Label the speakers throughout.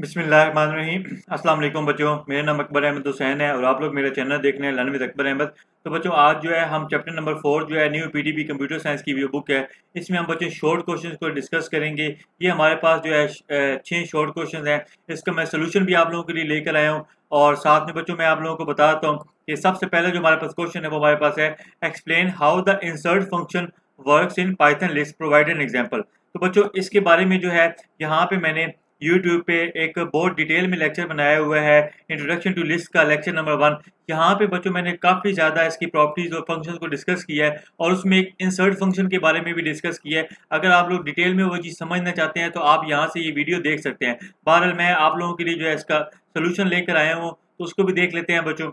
Speaker 1: बिस्मिल्लाहिर्रहमानिर्रहीम। अस्सलाम वालेकुम बच्चों, मेरा नाम अकबर अहमद हुसैन है और आप लोग मेरा चैनल देख रहे हैं लर्न विद अकबर अहमद। तो बच्चों आज जो है हम चैप्टर नंबर 4 जो है न्यू पीडीपी कंप्यूटर साइंस की व्यू बुक है, इसमें हम बच्चों शॉर्ट क्वेश्चंस को डिस्कस करेंगे। ये हमारे पास जो है 6 शॉर्ट क्वेश्चंस हैं, इसका मैं सोल्यूशन भी आप लोगों के लिए लेकर आया हूँ। और साथ में बच्चों मैं आप लोगों को बताता हूँ कि सबसे पहले जो हमारे पास क्वेश्चन है वो हमारे पास है, explain how the insert function works in python list, provide an example. तो बच्चों इसके बारे में जो है यहाँ पे मैंने यूट्यूब पे एक बहुत डिटेल में लेक्चर बनाया हुआ है, इंट्रोडक्शन टू लिस्ट का लेक्चर नंबर 1। यहाँ पे बच्चों मैंने काफ़ी ज़्यादा इसकी प्रॉपर्टीज़ और फंक्शंस को डिस्कस किया है और उसमें एक इंसर्ट फंक्शन के बारे में भी डिस्कस किया है। अगर आप लोग डिटेल में वो चीज़ समझना चाहते हैं तो आप यहाँ से ये वीडियो देख सकते हैं। बहरहाल मैं आप लोगों के लिए जो है इसका सोल्यूशन लेकर आया हूँ, तो उसको भी देख लेते हैं बच्चों।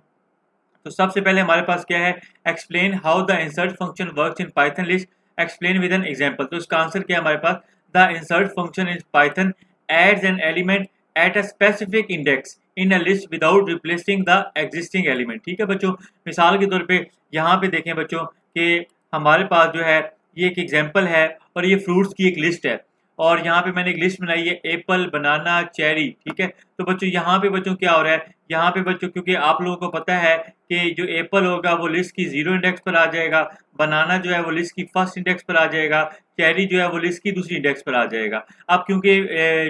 Speaker 1: तो सबसे पहले हमारे पास क्या है, explain how the insert function works in python list, explain with an example. तो इसका आंसर क्या है हमारे पास, the insert function in python adds an element at a specific index in a list without replacing the existing element। ठीक है बच्चों, मिसाल के तौर पे यहाँ पे देखें बच्चों कि हमारे पास जो है ये एक एग्जांपल है और ये फ्रूट्स की एक लिस्ट है और यहाँ पे मैंने एक लिस्ट बनाई है, एप्पल, बनाना, चेरी। ठीक है, तो बच्चों यहाँ पे बच्चों क्या हो रहा है, यहाँ पे बच्चों क्योंकि आप लोगों को पता है कि जो एप्पल होगा वो लिस्ट की 0 इंडेक्स पर आ जाएगा, बनाना जो है वो लिस्ट की फर्स्ट इंडेक्स पर आ जाएगा, चेरी जो है वो लिस्ट की दूसरी इंडेक्स पर आ जाएगा। अब क्योंकि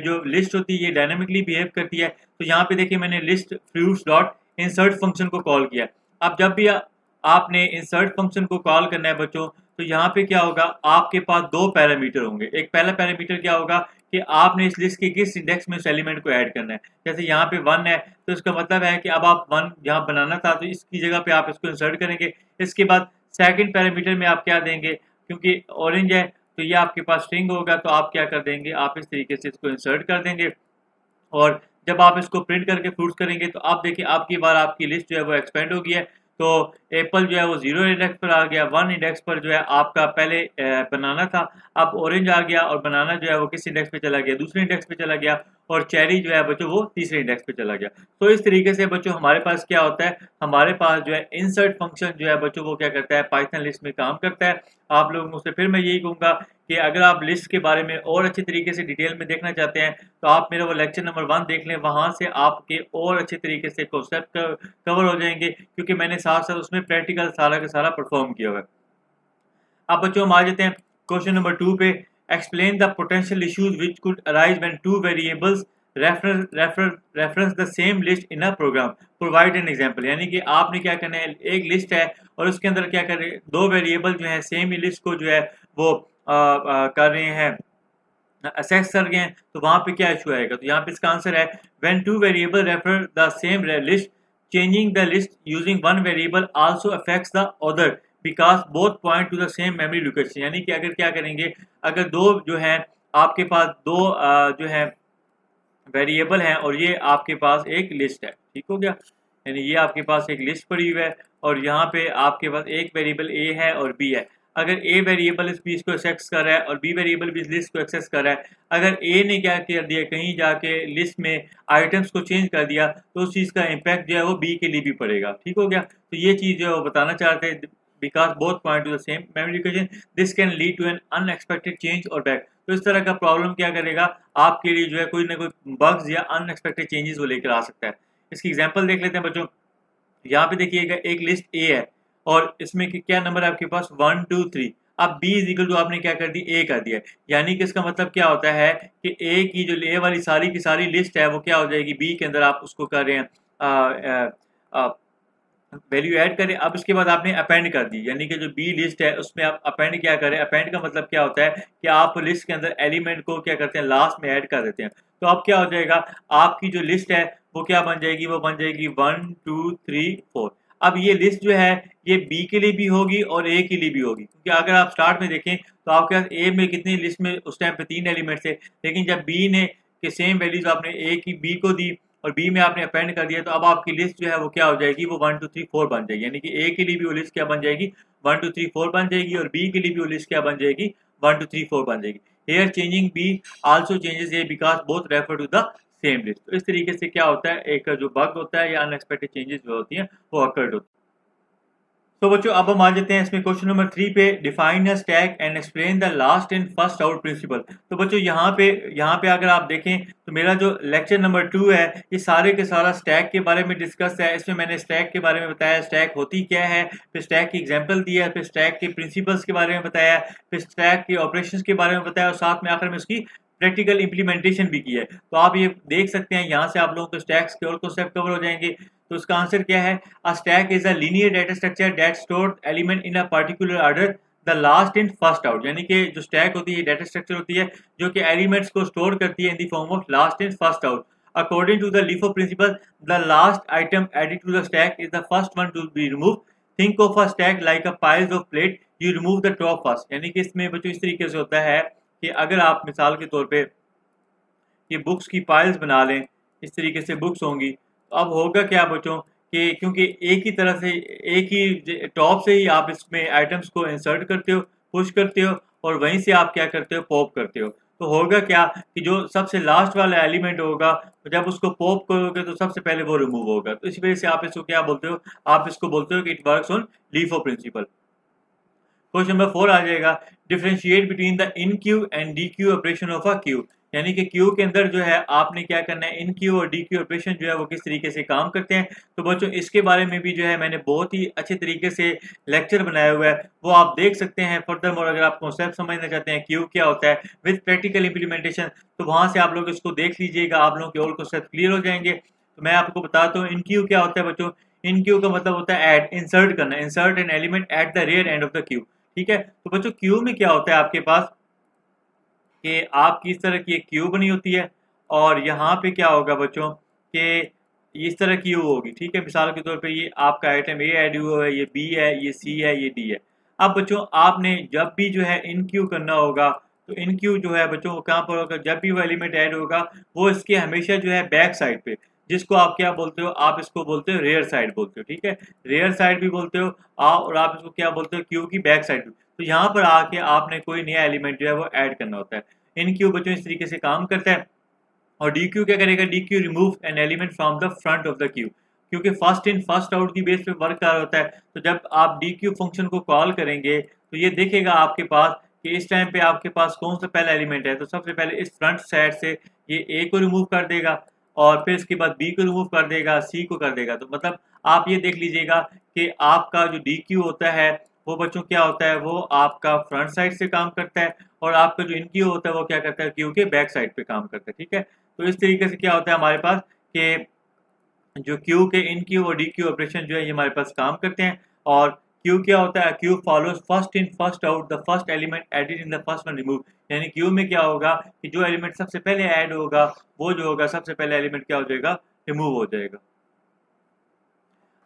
Speaker 1: जो लिस्ट होती है ये डायनामिकली बिहेव करती है, तो यहाँ पे देखिए मैंने list fruits dot insert function को कॉल किया। अब जब भी आपने इंसर्ट फंक्शन को कॉल करना है बच्चों, तो यहाँ पे क्या होगा, आपके पास दो पैरामीटर होंगे। एक पहला पैरामीटर क्या होगा कि आपने इस लिस्ट के किस इंडेक्स में उस एलिमेंट को ऐड करना है। जैसे यहाँ पे 1 है तो इसका मतलब है कि अब आप 1 यहाँ बनाना था तो इसकी जगह पे आप इसको इंसर्ट करेंगे। इसके बाद सेकंड पैरामीटर में आप क्या देंगे, क्योंकि ऑरेंज है तो ये आपके पास स्ट्रिंग होगा, तो आप क्या कर देंगे, आप इस तरीके से इसको इंसर्ट कर देंगे। और जब आप इसको प्रिंट करके फ्रूट्स करेंगे तो आप देखिए आपकी बार आपकी लिस्ट जो है वो एक्सपेंड हो गई है। तो एप्पल जो है वो 0 इंडेक्स पर आ गया, 1 इंडेक्स पर जो है आपका पहले बनाना था, अब ऑरेंज आ गया और बनाना जो है वो किस इंडेक्स पे चला गया, दूसरे इंडेक्स पे चला गया, और चेरी जो है बच्चों वो तीसरे इंडेक्स पे चला गया। तो इस तरीके से बच्चों हमारे पास क्या होता है, हमारे पास जो है इंसर्ट फंक्शन जो है बच्चों वो क्या करता है, पाइथन लिस्ट में काम करता है। आप लोगों से फिर मैं यही कहूँगा कि अगर आप लिस्ट के बारे में और अच्छे तरीके से डिटेल में देखना चाहते हैं तो आप मेरा वो लेक्चर नंबर 1 देख लें, वहाँ से आपके और अच्छे तरीके से कॉन्सेप्ट कवर हो जाएंगे, क्योंकि मैंने साथ साथ उसमें प्रैक्टिकल सारा का सारा परफॉर्म किया हुआ है। अब बच्चों हम आ जाते हैं क्वेश्चन नंबर 2 पे, explain the potential issues which could arise when two variables reference the same list in a program, provide an example. यानी कि आपने क्या करना है, एक लिस्ट है और उसके अंदर क्या कर रहे हैं, दो वेरिएबल जो है सेम ही लिस्ट को जो है वो कर रहे हैं, असेस कर गए हैं, तो वहां पे क्या इशू आएगा। तो यहाँ पे इसका आंसर है, when two variable refer the same list, changing the list using one variable also affects the other because both point to the same memory location. यानी कि अगर क्या करेंगे, अगर दो जो है आपके पास दो जो है वेरिएबल हैं और ये आपके पास एक लिस्ट है, ठीक हो गया, यानी ये आपके पास एक लिस्ट पड़ी हुई है और यहाँ पे आपके पास एक वेरिएबल ए है और बी है। अगर ए वेरिएबल इस लिस्ट को एक्सेस कर रहा है और बी वेरिएबल भी इस लिस्ट को एक्सेस कर रहा है, अगर ए ने क्या कर दिया, कहीं जाके लिस्ट में आइटम्स को चेंज कर दिया, तो उस चीज़ का इम्पैक्ट जो है वो बी के लिए भी पड़ेगा, ठीक हो गया। तो ये चीज़ जो है वो बताना चाहते हैं, because both point to the same memory location this can lead to an unexpected change और बैक। तो इस तरह का प्रॉब्लम क्या करेगा, आपके लिए जो है कोई ना कोई बग्स या अनएक्सपेक्टेड चेंजेस वो लेकर आ सकता है। इसकी एग्जांपल देख लेते हैं बच्चों। यहाँ पे देखिएगा एक लिस्ट ए है और इसमें क्या नंबर है आपके पास, 1 2 3। अब बी इज इक्वल टू आपने क्या कर दी, ए कर दिया। यानी कि इसका मतलब क्या होता है कि ए की जो ए वाली सारी की सारी लिस्ट है वो क्या हो जाएगी, बी के अंदर आप उसको कर रहे हैं वैल्यू ऐड करें। अब उसके बाद आपने अपेंड कर दी, यानी कि जो बी लिस्ट है उसमें आप अपेंड क्या करें, अपेंड का मतलब क्या होता है कि आप लिस्ट के अंदर एलिमेंट को क्या करते हैं, लास्ट में ऐड कर देते हैं। तो अब क्या हो जाएगा, आपकी जो लिस्ट है वो क्या बन जाएगी, वो बन जाएगी 1 2 3 4। अब ये लिस्ट जो है ये बी के लिए भी होगी और ए के लिए भी होगी, क्योंकि अगर आप स्टार्ट में देखें तो आपके पास ए में कितनी लिस्ट में उस टाइम पे 3 एलिमेंट थे, लेकिन जब बी ने के सेम वैल्यूज आपने ए की बी को दी और बी में आपने अपेंड कर दिया, तो अब आपकी लिस्ट जो है वो क्या हो जाएगी, वो 1 2 3 4 बन जाएगी। यानी कि ए के लिए भी वो लिस्ट क्या बन जाएगी, 1 2 3 4 बन जाएगी, और बी के लिए भी वो लिस्ट क्या बन जाएगी, 1 2 3 4 बन जाएगी। Here changing B also changes A because both refer to the same list. तो इस तरीके से क्या होता है, एक जो बग होता है या अनएक्सपेक्टेड चेंजेस जो होती हैं वो अकर्ड होती है। तो बच्चों अब हम आ जाते हैं इसमें क्वेश्चन नंबर 3 पे। Define a stack and explain the last in first out principle. तो बच्चों यहाँ पे अगर आप देखें तो मेरा जो लेक्चर नंबर 2 है ये सारे के सारा स्टैक के बारे में डिस्कस है। इसमें मैंने स्टैक के बारे में बताया, स्टैक होती क्या है, फिर स्टैक की एग्जाम्पल दिया है, फिर स्टैक के प्रिंसिपल्स के बारे में बताया, फिर स्टैक के ऑपरेशंस के बारे में बताया और साथ में आखिर में उसकी प्रैक्टिकल इंप्लीमेंटेशन भी की है। तो आप ये देख सकते हैं यहाँ से आप लोगों को स्टैक्स के और कॉन्सेप्ट कवर हो जाएंगे। तो इसका आंसर क्या है? A stack is a linear data structure that stored element in a particular order the last in first out. यानी कि जो स्टैक होती है डेटा स्ट्रक्चर होती है जो कि एलिमेंट्स को स्टोर करती है in the form of last in first out. According to the LIFO principle the last item added to the stack is the first one to be remove. Think of a stack like a piles of plate, you remove the top first. यानी कि इसमें बच्चों इस तरीके से होता है कि अगर आप मिसाल के तौर पे ये बुक्स की पाइल्स बना लें, इस तरीके से बुक्स होंगी, तो अब होगा क्या बच्चों कि क्योंकि एक ही तरह से एक ही टॉप से ही आप इसमें आइटम्स को इंसर्ट करते हो, पुश करते हो और वहीं से आप क्या करते हो, पॉप करते हो। तो होगा क्या कि जो सबसे लास्ट वाला एलिमेंट होगा जब उसको पॉप करोगे तो सबसे पहले वो रिमूव होगा। तो इसी वजह से आप इसको क्या बोलते हो, आप इसको बोलते हो कि it works on LIFO principle. Question number 4 आ जाएगा। Differentiate between the enqueue and dequeue operation of a queue. यानी कि क्यू के अंदर जो है आपने क्या करना है, इन क्यू और डी क्यू ऑपरेशन जो है वो किस तरीके से काम करते हैं। तो बच्चों इसके बारे में भी जो है मैंने बहुत ही अच्छे तरीके से लेक्चर बनाया हुआ है, वो आप देख सकते हैं। फर्दर मोर अगर आप कॉन्सेप्ट समझना चाहते हैं क्यू क्या होता है विद प्रैक्टिकल इंप्लीमेंटेशन, तो वहां से आप लोग इसको देख लीजिएगा, आप लोगों के और कॉन्सेप्ट क्लियर हो जाएंगे। तो मैं आपको बताता हूँ इन क्यू क्या होता है बच्चों। इन क्यू का मतलब होता है ऐड, इंसर्ट करना, insert an element at the rear end of the queue. ठीक है, तो बच्चों क्यू में क्या होता है आपके पास कि आपकी इस तरह की एक क्यू बनी होती है और यहाँ पे क्या होगा बच्चों कि इस तरह की क्यू होगी। ठीक है, मिसाल के तौर पे ये आपका आइटम ए ऐड हुआ है, ये बी है, ये सी है, ये डी है। अब बच्चों आपने जब भी जो है इन क्यू करना होगा तो इन क्यू जो है बच्चों वो कहाँ पर होगा, जब भी वो एलिमेंट ऐड होगा वो इसके हमेशा जो है बैक साइड पे, जिसको आप क्या बोलते हो, आप इसको बोलते हो रेयर साइड बोलते हो। ठीक है, रेयर साइड भी बोलते हो और आप इसको क्या बोलते हो, क्यू की बैक साइड भी। तो यहाँ पर आके आपने कोई नया एलिमेंट जो है वो ऐड करना होता है। इन क्यू बच्चों इस तरीके से काम करता है। और डी क्यू क्या करेगा, D Q remove an element from the front of the Q, क्योंकि फर्स्ट इन फर्स्ट आउट की बेस पे वर्क कर रहा होता है। तो जब आप डी क्यू फंक्शन को कॉल करेंगे तो ये देखेगा आपके पास कि इस टाइम पे आपके पास कौन सा पहला एलिमेंट है। तो सबसे पहले इस फ्रंट साइड से ये ए को रिमूव कर देगा और फिर इसके बाद बी को रिमूव कर देगा, सी को कर देगा। तो मतलब आप ये देख लीजिएगा कि आपका जो डी क्यू होता है वो बच्चों क्या होता है, वो आपका फ्रंट साइड से काम करता है और आपका जो इन क्यू होता है वो क्या करता है, क्यू के बैक साइड पे काम करता है। ठीक है, तो इस तरीके से क्या होता है हमारे पास कि जो क्यू के इन क्यू और डी क्यू ऑपरेशन जो है ये हमारे पास काम करते हैं। और क्यू क्या होता है, queue follows first in first out, the first element added in the first one remove. यानी क्यू में क्या होगा कि जो एलिमेंट सबसे पहले ऐड होगा वो जो होगा सबसे पहले एलिमेंट क्या हो जाएगा, रिमूव हो जाएगा।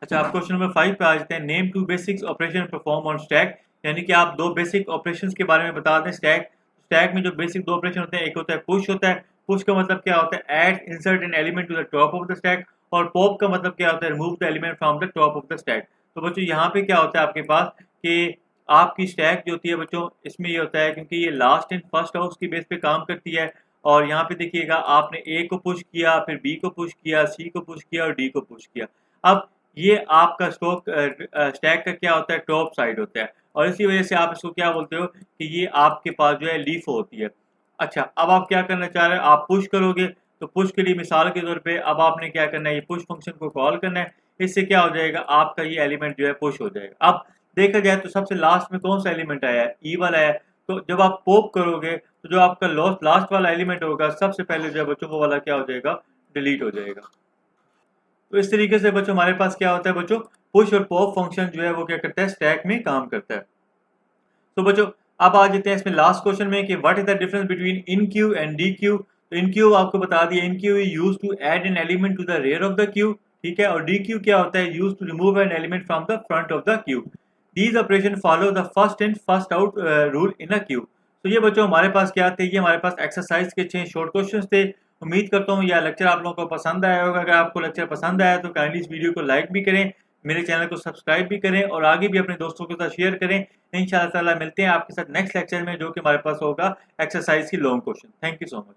Speaker 1: अच्छा, आप क्वेश्चन नंबर 5 पे आ जाते हैं। Name two basics operation perform on stack. यानी कि आप दो बेसिक ऑपरेशंस के बारे में बता दें। स्टैक में जो बेसिक दो ऑपरेशन होते हैं, एक होता है पुश होता है। पुश का मतलब क्या होता है, add insert an element to the top of the stack. और पॉप का मतलब क्या होता है, remove the element from the top of the stack. तो बच्चों यहाँ पे क्या होता है आपके पास कि आपकी स्टैक जो होती है बच्चों इसमें ये होता है क्योंकि ये लास्ट इन फर्स्ट हाउस की बेस पे काम करती है। और यहाँ पे देखिएगा आपने ए को पुश किया, फिर बी को पुश किया, सी को पुश किया और डी को पुश किया। अब ये आपका स्टैक का क्या होता है, टॉप साइड होता है और इसी वजह से आप इसको क्या बोलते हो कि ये आपके पास जो है लीफो होती है। अच्छा, अब आप क्या करना चाह रहे हो, आप पुश करोगे तो पुश के लिए मिसाल के तौर पे अब आपने क्या करना है, ये पुश फंक्शन को कॉल करना है। इससे क्या हो जाएगा, आपका ये एलिमेंट जो है पुश हो जाएगा। अब देखा जाए तो सबसे लास्ट में कौन सा एलिमेंट आया है, ई वाला है। तो जब आप पॉप करोगे तो जो आपका लास्ट वाला एलिमेंट होगा सबसे पहले जो है बच्चों वो वाला क्या हो जाएगा, डिलीट हो जाएगा। तो इस तरीके से बच्चों हमारे पास क्या होता है बच्चों, पुश और पॉप फंक्शन जो है वो क्या करता है, स्टैक में काम करता है। तो बच्चों अब आ जाते हैं इसमें लास्ट क्वेश्चन में कि what is the difference between enqueue and dequeue. तो इन क्यू आपको बता दिया, enqueue is used to add an element to the rear of the queue. ठीक है, और डी क्यू क्या होता है, used to remove an element from the front of the queue. These operation follow the first in first out rule in a queue. तो ये बच्चों हमारे पास क्या थे, ये हमारे पास एक्सरसाइज के 6 शॉर्ट क्वेश्चंस थे। उम्मीद करता हूँ यह लेक्चर आप लोगों को पसंद आया होगा। अगर आपको लेक्चर पसंद आया तो काइंडली इस वीडियो को लाइक भी करें, मेरे चैनल को सब्सक्राइब भी करें और आगे भी अपने दोस्तों के साथ शेयर करें। इंशाअल्लाह ताला मिलते हैं आपके साथ नेक्स्ट लेक्चर में जो कि हमारे पास होगा एक्सरसाइज की long question. Thank you so much.